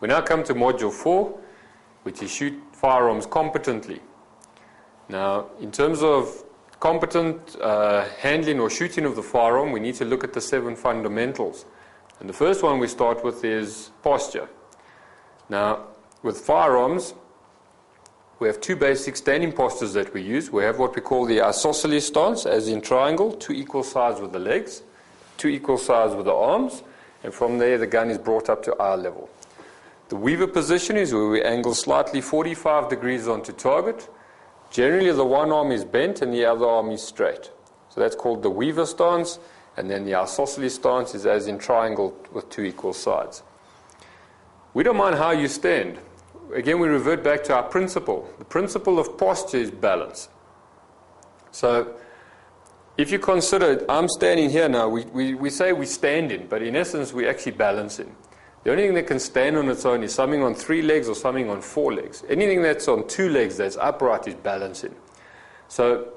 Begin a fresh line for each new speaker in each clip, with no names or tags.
We now come to Module 4, which is shoot firearms competently. Now, in terms of competent handling or shooting of the firearm, we need to look at the 7 fundamentals. And the first one we start with is posture. Now, with firearms, we have 2 basic standing postures that we use. We have what we call the isosceles stance, as in triangle, 2 equal sides with the legs, 2 equal sides with the arms, and from there the gun is brought up to eye level. The weaver position is where we angle slightly 45 degrees onto target. Generally the one arm is bent and the other arm is straight. So that's called the weaver stance, and then the isosceles stance is as in triangle with 2 equal sides. We don't mind how you stand. Again, we revert back to our principle. The principle of posture is balance. So if you consider, I'm standing here now, we say we're standing, but in essence we're actually balancing. The only thing that can stand on its own is something on 3 legs or something on 4 legs. Anything that's on 2 legs that's upright is balancing. So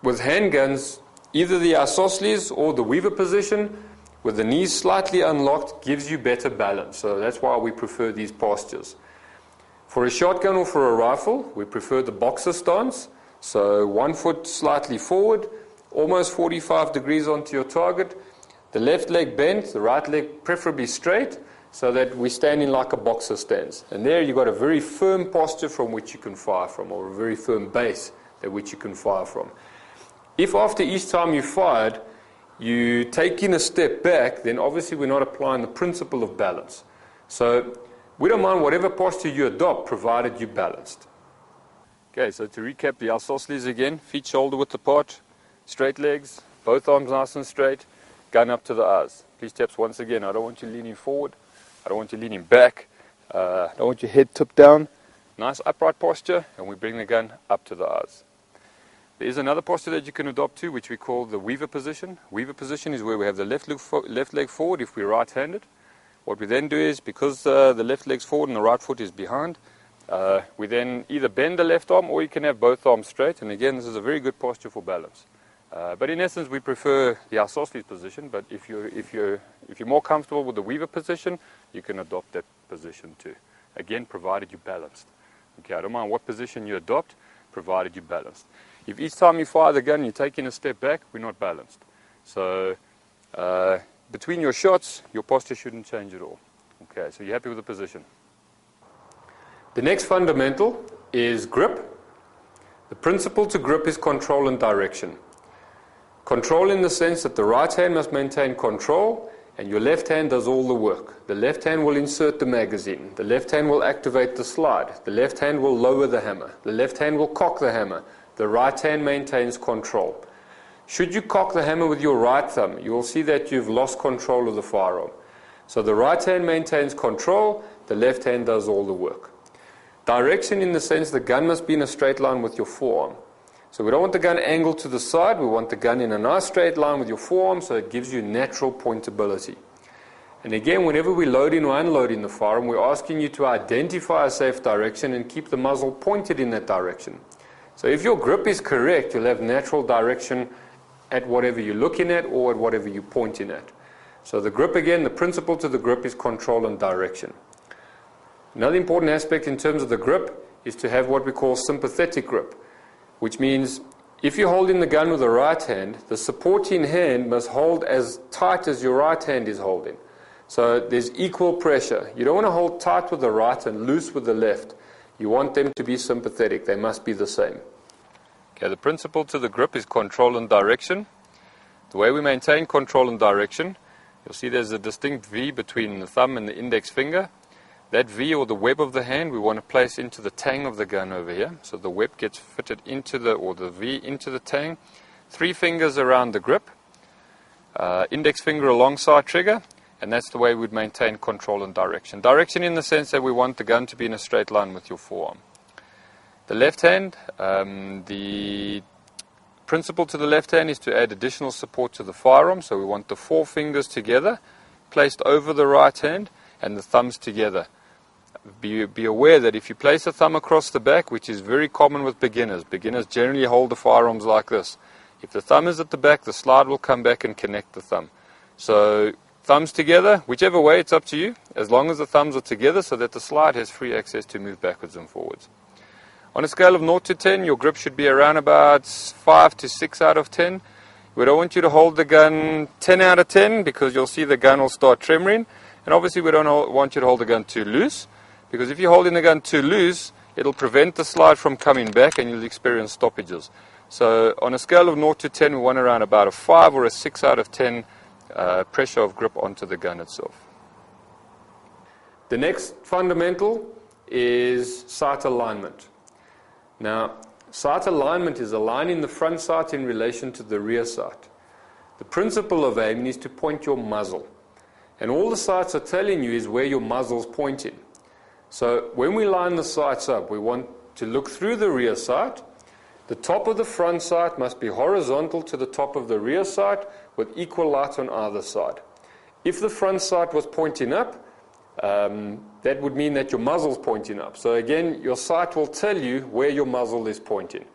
with handguns, either the isosceles or the weaver position, with the knees slightly unlocked, gives you better balance. So that's why we prefer these postures. For a shotgun or for a rifle, we prefer the boxer stance. So 1 foot slightly forward, almost 45 degrees onto your target. The left leg bent, the right leg preferably straight, so that we're standing like a boxer stands. And there you've got a very firm posture from which you can fire from, or a very firm base at which you can fire from. If after each time you fired, you take in a step back, then obviously we're not applying the principle of balance. So we don't mind whatever posture you adopt, provided you're balanced. Okay, so to recap the isosceles again, feet shoulder width apart, straight legs, both arms nice and straight, gun up to the eyes. Please taps once again. I don't want you leaning forward. I don't want you leaning back. I don't want your head tipped down. Nice upright posture, and we bring the gun up to the eyes. There is another posture that you can adopt too, which we call the weaver position. Weaver position is where we have the left leg forward if we're right-handed. What we then do is, because the left leg's forward and the right foot is behind, we then either bend the left arm or you can have both arms straight. And again, this is a very good posture for balance. But in essence, we prefer the isosceles position. But if you're more comfortable with the weaver position, you can adopt that position too. Again, provided you're balanced. Okay, I don't mind what position you adopt, provided you're balanced. If each time you fire the gun, you're taking a step back, we're not balanced. So between your shots, your posture shouldn't change at all. Okay, so you're happy with the position. The next fundamental is grip. The principle to grip is control and direction. Control in the sense that the right hand must maintain control and your left hand does all the work. The left hand will insert the magazine. The left hand will activate the slide. The left hand will lower the hammer. The left hand will cock the hammer. The right hand maintains control. Should you cock the hammer with your right thumb, you will see that you've lost control of the firearm. So the right hand maintains control, the left hand does all the work. Direction in the sense the gun must be in a straight line with your forearm. So we don't want the gun angled to the side, we want the gun in a nice straight line with your forearm so it gives you natural pointability. And again, whenever we're loading or unloading the firearm, we're asking you to identify a safe direction and keep the muzzle pointed in that direction. So if your grip is correct, you'll have natural direction at whatever you're looking at or at whatever you're pointing at. So the grip, again, the principle to the grip is control and direction. Another important aspect in terms of the grip is to have what we call sympathetic grip, which means if you're holding the gun with the right hand, the supporting hand must hold as tight as your right hand is holding. So there's equal pressure. You don't want to hold tight with the right and loose with the left. You want them to be sympathetic. They must be the same. Okay, the principle to the grip is control and direction. The way we maintain control and direction, you'll see there's a distinct V between the thumb and the index finger. That V, or the web of the hand, we want to place into the tang of the gun over here. So the web gets fitted into the V into the tang. 3 fingers around the grip. Index finger alongside trigger. And that's the way we'd maintain control and direction. Direction in the sense that we want the gun to be in a straight line with your forearm. The left hand, the principle to the left hand is to add additional support to the firearm. So we want the 4 fingers together, placed over the right hand, and the thumbs together. Be aware that if you place a thumb across the back, which is very common with beginners generally hold the firearms like this. If the thumb is at the back, the slide will come back and connect the thumb. So thumbs together, whichever way, it's up to you, as long as the thumbs are together so that the slide has free access to move backwards and forwards. On a scale of 0 to 10, your grip should be around about 5 to 6 out of 10. We don't want you to hold the gun 10 out of 10 because you'll see the gun will start tremoring. And obviously we don't want you to hold the gun too loose, because if you're holding the gun too loose, it'll prevent the slide from coming back and you'll experience stoppages. So on a scale of 0 to 10, we want around about a 5 or a 6 out of 10 pressure of grip onto the gun itself. The next fundamental is sight alignment. Now, sight alignment is aligning the front sight in relation to the rear sight. The principle of aiming is to point your muzzle. And all the sights are telling you is where your muzzle's pointing. So when we line the sights up, we want to look through the rear sight. The top of the front sight must be horizontal to the top of the rear sight with equal light on either side. If the front sight was pointing up, that would mean that your muzzle's pointing up. So again, your sight will tell you where your muzzle is pointing.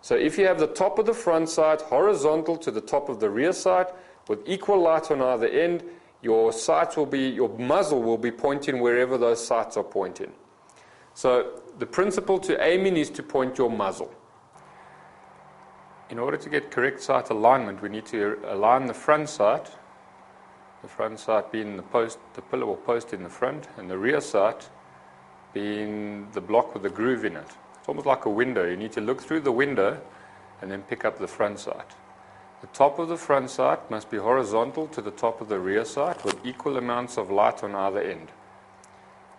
So if you have the top of the front sight horizontal to the top of the rear sight with equal light on either end, your muzzle will be pointing wherever those sights are pointing. So the principle to aiming is to point your muzzle. In order to get correct sight alignment, we need to align the front sight being the pillar or post in the front, and the rear sight being the block with the groove in it. It's almost like a window. You need to look through the window and then pick up the front sight. The top of the front sight must be horizontal to the top of the rear sight with equal amounts of light on either end.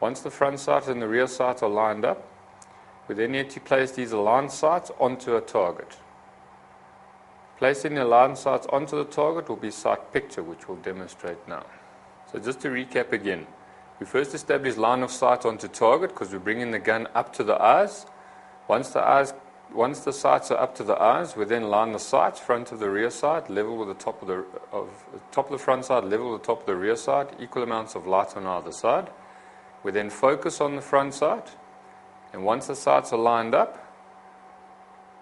Once the front sight and the rear sight are lined up, we then need to place these aligned sights onto a target. Placing the aligned sights onto the target will be sight picture, which we'll demonstrate now. So just to recap again, we first establish line of sight onto target because we're bringing the gun up to the eyes. Once the sights are up to the eyes, we then line the sights, front of the rear sight, level with the top of the front sight, level with the top of the rear sight, equal amounts of light on either side. We then focus on the front sight, and once the sights are lined up,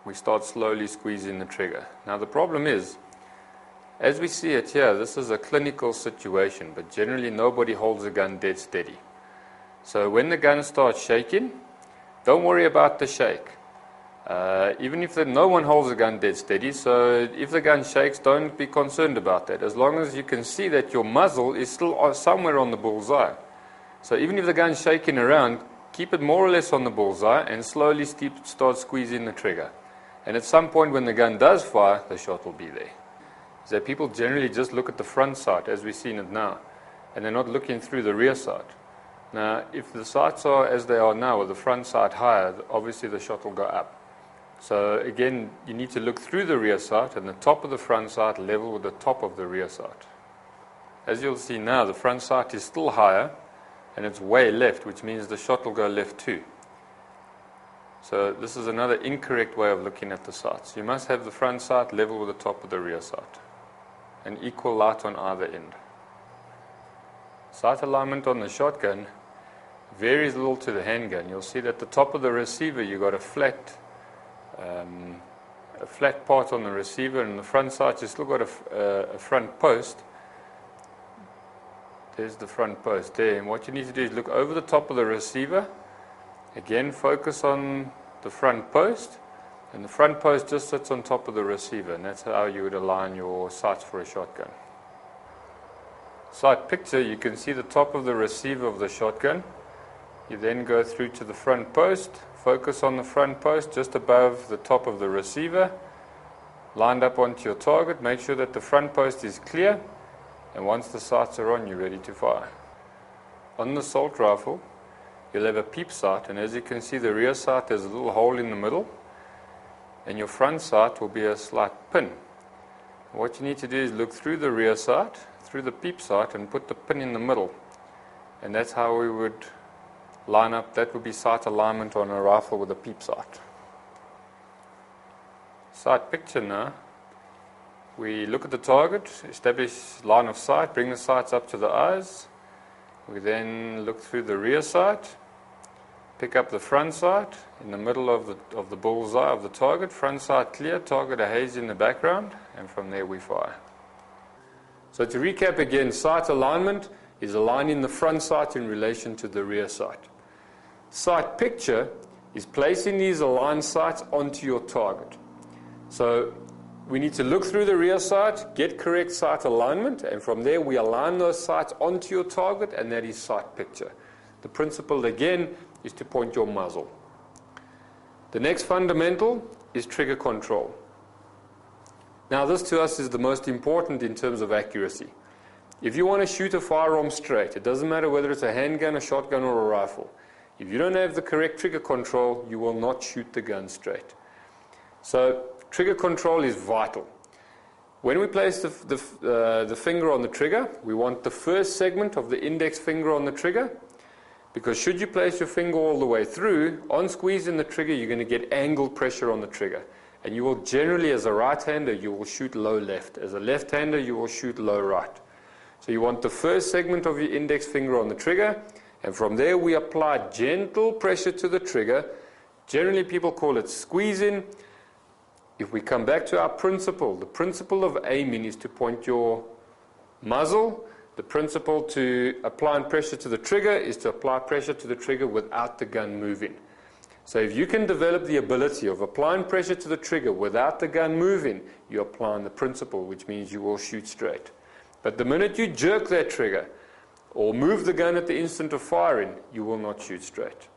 we start slowly squeezing the trigger. Now the problem is, as we see it here, this is a clinical situation, but generally nobody holds a gun dead steady. So when the gun starts shaking, don't worry about the shake. Even if no one holds the gun dead steady, so if the gun shakes, don't be concerned about that, as long as you can see that your muzzle is still somewhere on the bullseye. So even if the gun's shaking around, keep it more or less on the bullseye and slowly start squeezing the trigger. And at some point when the gun does fire, the shot will be there. So people generally just look at the front sight, as we've seen it now, and they're not looking through the rear sight. Now, if the sights are as they are now, with the front sight higher, obviously the shot will go up. So again, you need to look through the rear sight, and the top of the front sight level with the top of the rear sight. As you'll see now, the front sight is still higher, and it's way left, which means the shot will go left too. So this is another incorrect way of looking at the sights. You must have the front sight level with the top of the rear sight, and equal light on either end. Sight alignment on the shotgun varies a little to the handgun. You'll see that the top of the receiver, you've got a flat part on the receiver, and the front sight, you've still got a front post. There's the front post there, and what you need to do is look over the top of the receiver. Again, focus on the front post, and the front post just sits on top of the receiver, and that's how you would align your sights for a shotgun. Sight picture, you can see the top of the receiver of the shotgun. You then go through to the front post, focus on the front post just above the top of the receiver, lined up onto your target. Make sure that the front post is clear, and once the sights are on, you're ready to fire. On the assault rifle, you'll have a peep sight, and as you can see, the rear sight has a little hole in the middle, and your front sight will be a slight pin. What you need to do is look through the rear sight, through the peep sight, and put the pin in the middle. And that's how we would line up. That would be sight alignment on a rifle with a peep sight. Sight picture now. We look at the target, establish line of sight, bring the sights up to the eyes. We then look through the rear sight, pick up the front sight in the middle of the bullseye of the target, front sight clear, target a haze in the background, and from there we fire. So to recap again, sight alignment is aligning the front sight in relation to the rear sight. Sight picture is placing these aligned sights onto your target. So we need to look through the rear sight, get correct sight alignment, and from there we align those sights onto your target, and that is sight picture. The principle again is to point your muzzle. The next fundamental is trigger control. Now this to us is the most important in terms of accuracy. If you want to shoot a firearm straight, it doesn't matter whether it's a handgun, a shotgun, or a rifle. If you don't have the correct trigger control, you will not shoot the gun straight. So trigger control is vital. When we place the finger on the trigger, we want the first segment of the index finger on the trigger, because should you place your finger all the way through, on squeezing the trigger, you're going to get angled pressure on the trigger. And you will generally, as a right-hander, you will shoot low left. As a left-hander, you will shoot low right. So you want the first segment of your index finger on the trigger, and from there we apply gentle pressure to the trigger. Generally people call it squeezing. If we come back to our principle, the principle of aiming is to point your muzzle. The principle to applying pressure to the trigger is to apply pressure to the trigger without the gun moving. So if you can develop the ability of applying pressure to the trigger without the gun moving, you're applying the principle, which means you will shoot straight. But the minute you jerk that trigger or move the gun at the instant of firing, you will not shoot straight.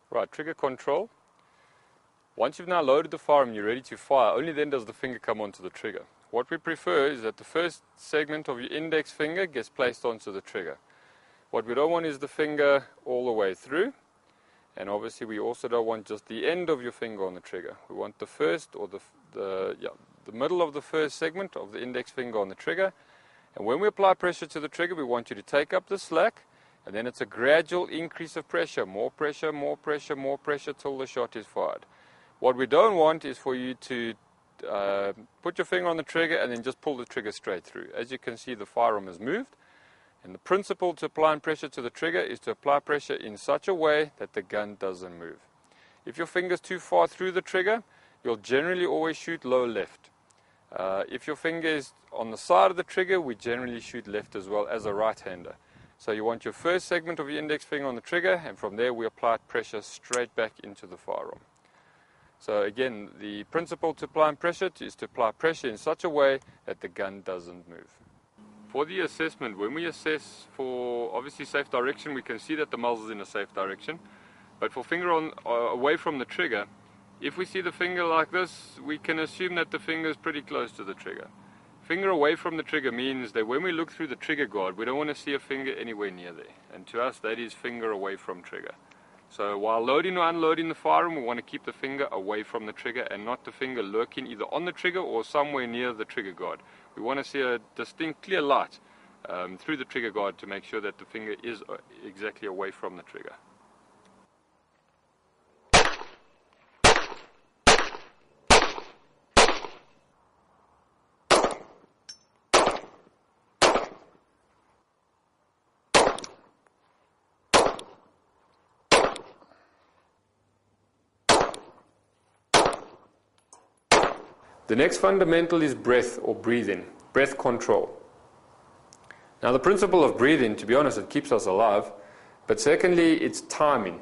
Right, trigger control. Once you've now loaded the firearm and you're ready to fire, only then does the finger come onto the trigger. What we prefer is that the first segment of your index finger gets placed onto the trigger. What we don't want is the finger all the way through. And obviously we also don't want just the end of your finger on the trigger. We want the first or the middle of the first segment of the index finger on the trigger. And when we apply pressure to the trigger, we want you to take up the slack, and then it's a gradual increase of pressure, more pressure, more pressure, more pressure till the shot is fired. What we don't want is for you to put your finger on the trigger and then just pull the trigger straight through. As you can see, the firearm has moved. And the principle to applying pressure to the trigger is to apply pressure in such a way that the gun doesn't move. If your finger's too far through the trigger, you'll generally always shoot low left. If your finger is on the side of the trigger, we generally shoot left as well as a right-hander. So you want your first segment of your index finger on the trigger, and from there we apply pressure straight back into the firearm. So again, the principle to applying pressure is to apply pressure in such a way that the gun doesn't move. For the assessment, when we assess for obviously safe direction, we can see that the muzzle is in a safe direction. But for finger away from the trigger, if we see the finger like this, we can assume that the finger is pretty close to the trigger. Finger away from the trigger means that when we look through the trigger guard, we don't want to see a finger anywhere near there. And to us, that is finger away from trigger. So while loading or unloading the firearm, we want to keep the finger away from the trigger and not the finger lurking either on the trigger or somewhere near the trigger guard. We want to see a distinct clear light through the trigger guard to make sure that the finger is exactly away from the trigger. The next fundamental is breath or breathing, breath control. Now the principle of breathing, to be honest, it keeps us alive, but secondly, it's timing.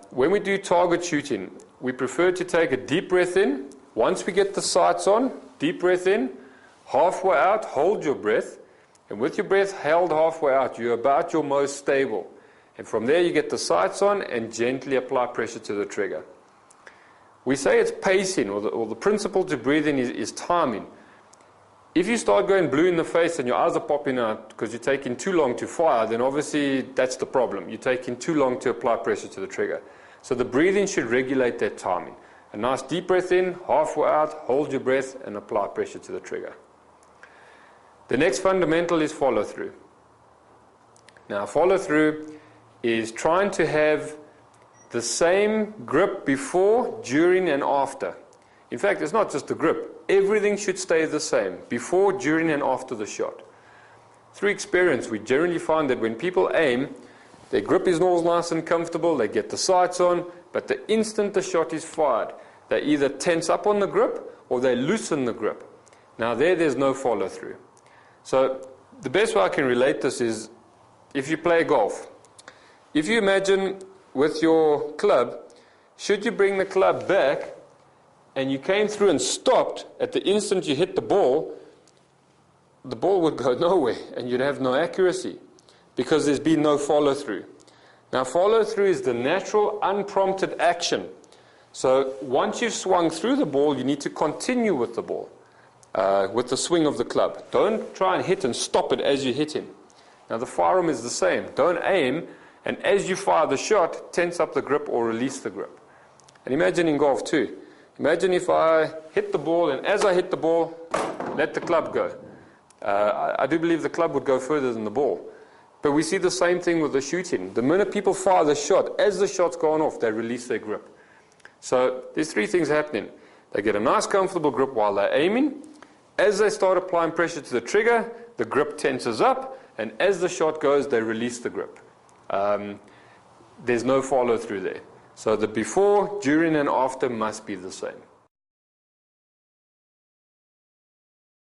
When we do target shooting, we prefer to take a deep breath in. Once we get the sights on, deep breath in, halfway out, hold your breath, and with your breath held halfway out, you're about your most stable. And from there you get the sights on and gently apply pressure to the trigger. We say it's pacing, or the principle to breathing is timing. If you start going blue in the face and your eyes are popping out because you're taking too long to fire, then obviously that's the problem. You're taking too long to apply pressure to the trigger. So the breathing should regulate that timing. A nice deep breath in, halfway out, hold your breath and apply pressure to the trigger. The next fundamental is follow through. Now follow through is trying to have the same grip before, during and after. In fact, it's not just the grip. Everything should stay the same before, during and after the shot. Through experience, we generally find that when people aim, their grip is always nice and comfortable, they get the sights on, but the instant the shot is fired, they either tense up on the grip or they loosen the grip. Now there's no follow through. So the best way I can relate this is if you play golf. If you imagine with your club, should you bring the club back and you came through and stopped at the instant you hit the ball would go nowhere and you'd have no accuracy because there's been no follow-through. Now, follow-through is the natural, unprompted action. So once you've swung through the ball, you need to continue with the ball, with the swing of the club. Don't try and hit and stop it as you're hitting. Now, the firearm is the same. Don't aim, and as you fire the shot, tense up the grip or release the grip. And imagine in golf too. Imagine if I hit the ball, and as I hit the ball, let the club go. I do believe the club would go further than the ball. But we see the same thing with the shooting. The minute people fire the shot, as the shot's gone off, they release their grip. So there's three things happening. They get a nice, comfortable grip while they're aiming. As they start applying pressure to the trigger, the grip tenses up, and as the shot goes, they release the grip. There's no follow-through there. So the before, during, and after must be the same.